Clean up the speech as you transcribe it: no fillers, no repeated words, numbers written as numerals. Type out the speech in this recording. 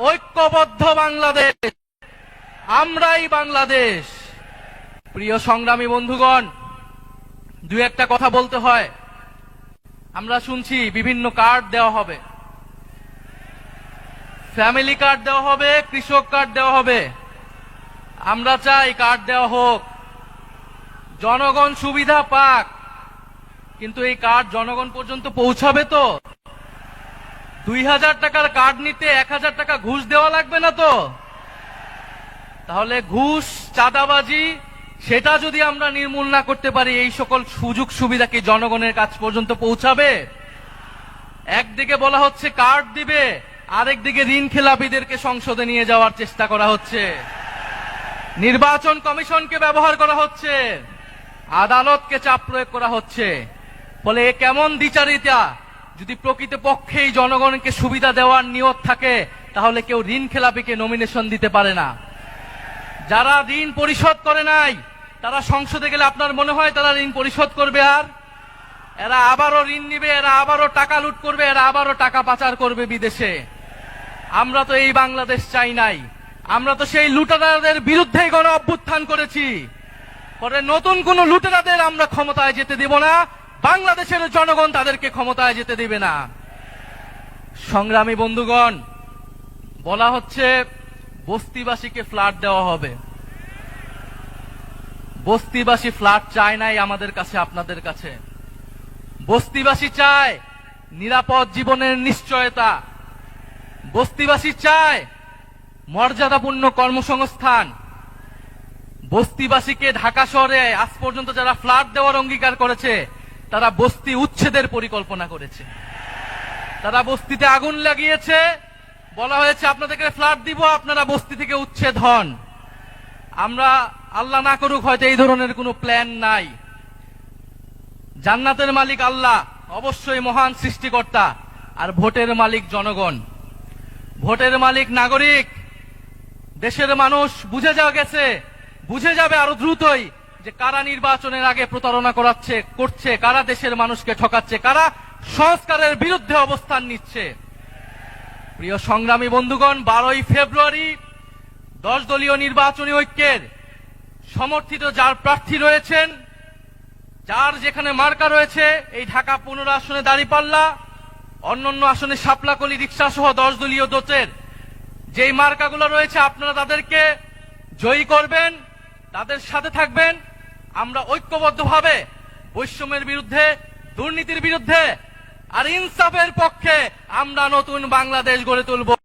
ঐক্যবদ্ধ বাংলাদেশ, আমরাই বাংলাদেশ। প্রিয় সংগ্রামী বন্ধুগণ, দুই একটা কথা বলতে হয়। আমরা শুনছি বিভিন্ন কার্ড দেওয়া হবে, ফ্যামিলি কার্ড দেওয়া হবে, কৃষক কার্ড দেওয়া হবে। আমরা চাই কার্ড দেওয়া হোক, জনগণ সুবিধা পাক, কিন্তু এই কার্ড জনগণ পর্যন্ত পৌঁছাবে তো? 2000 টাকার কার্ড নিতে 1000 টাকা ঘুষ দেওয়া লাগবে না তো? তাহলে ঘুষ, চাঁদাবাজি সেটা যদি আমরা নির্মূল না করতে পারি, এই সকল সুযোগ সুবিধা কি জনগণের কাছ পর্যন্ত পৌঁছাবে? একদিকে বলা হচ্ছে কার্ড দিবে, আরেকদিকে ঋণ খেলাপিদেরকে সংসদে নিয়ে যাওয়ার চেষ্টা করা হচ্ছে, নির্বাচন কমিশনকে ব্যবহার করা হচ্ছে, আদালতকে চাপ প্রয়োগ করা হচ্ছে। ফলে এ কেমন দ্বিচারিতা? যদি প্রকৃতপক্ষেই জনগণকে সুবিধা দেওয়ার নিয়ত থাকে, তাহলে কেউ ঋণ খেলাপিকে নমিনেশন দিতে পারে না। যারা ঋণ পরিশোধ করে নাই, তারা সংসদে গেলে আপনার মনে হয় তারা ঋণ পরিশোধ করবে? আর এরা আবারও ঋণ নিবে, এরা আবারও টাকা লুট করবে, এরা আবারও টাকা পাচার করবে বিদেশে। আমরা তো এই বাংলাদেশ চাই নাই, আমরা তো সেই লুটেরাদের বিরুদ্ধেই গণ অভ্যুত্থান করেছি। পরে নতুন কোন লুটেরাদের আমরা ক্ষমতায় যেতে দেব না, বাংলাদেশের জনগণ তাদেরকে ক্ষমতায় যেতে দেবে না। সংগ্রামী বন্ধুগণ, বলা হচ্ছে বস্তিবাসীকে ফ্ল্যাট দেওয়া হবে। বস্তিবাসী ফ্ল্যাট চায় নাই আমাদের কাছে, আপনাদের কাছে। বস্তিবাসী চায় নিরাপদ জীবনের নিশ্চয়তা, বস্তিবাসী চায় মর্যাদাপূর্ণ কর্মসংস্থান। বস্তিবাসীকে ঢাকা শহরে আজ পর্যন্ত যারা ফ্ল্যাট দেওয়ার অঙ্গীকার করেছে, তারা বস্তি উচ্ছেদের পরিকল্পনা করেছে। তারা বস্তিতে আগুন লাগিয়েছে, বলা হয়েছে আপনাদেরকে ফ্ল্যাট দিব, আপনারা বস্তি থেকে উচ্ছেদ হন। আমরা আল্লাহ না করুক হয়তো এই ধরনের কোনো প্ল্যান নাই। জান্নাতের মালিক আল্লাহ, অবশ্যই মহান সৃষ্টিকর্তা, আর ভোটের মালিক জনগণ, ভোটের মালিক নাগরিক। দেশের মানুষ বুঝে বুঝে যাবে আরো দ্রুতই যে কারা নির্বাচনের আগে প্রতারণা করছে, কারা দেশের মানুষকে ঠকাচ্ছে, কারা সংস্কারের বিরুদ্ধে অবস্থান নিচ্ছে। প্রিয় সংগ্রামী বন্ধুগণ, 12ই ফেব্রুয়ারি 10 দলীয় নির্বাচনী ঐক্যের সমর্থিত যার প্রার্থী রয়েছেন, যার যেখানে মার্কা রয়েছে, এই ঢাকা 15 আসনে দাঁড়িপাল্লা, অন্যান্য আসনে শাপলাকলি, রিকশা সহ 10 দলীয় জোটের যেই মার্কাগুলো রয়েছে, আপনারা তাদেরকে জয়ী করবেন, তাদের সাথে থাকবেন। আমরা ঐক্যবদ্ধভাবে বৈষম্যের বিরুদ্ধে, দুর্নীতির বিরুদ্ধে আর ইনসাফের পক্ষে আমরা নতুন বাংলাদেশ গড়ে তুলব।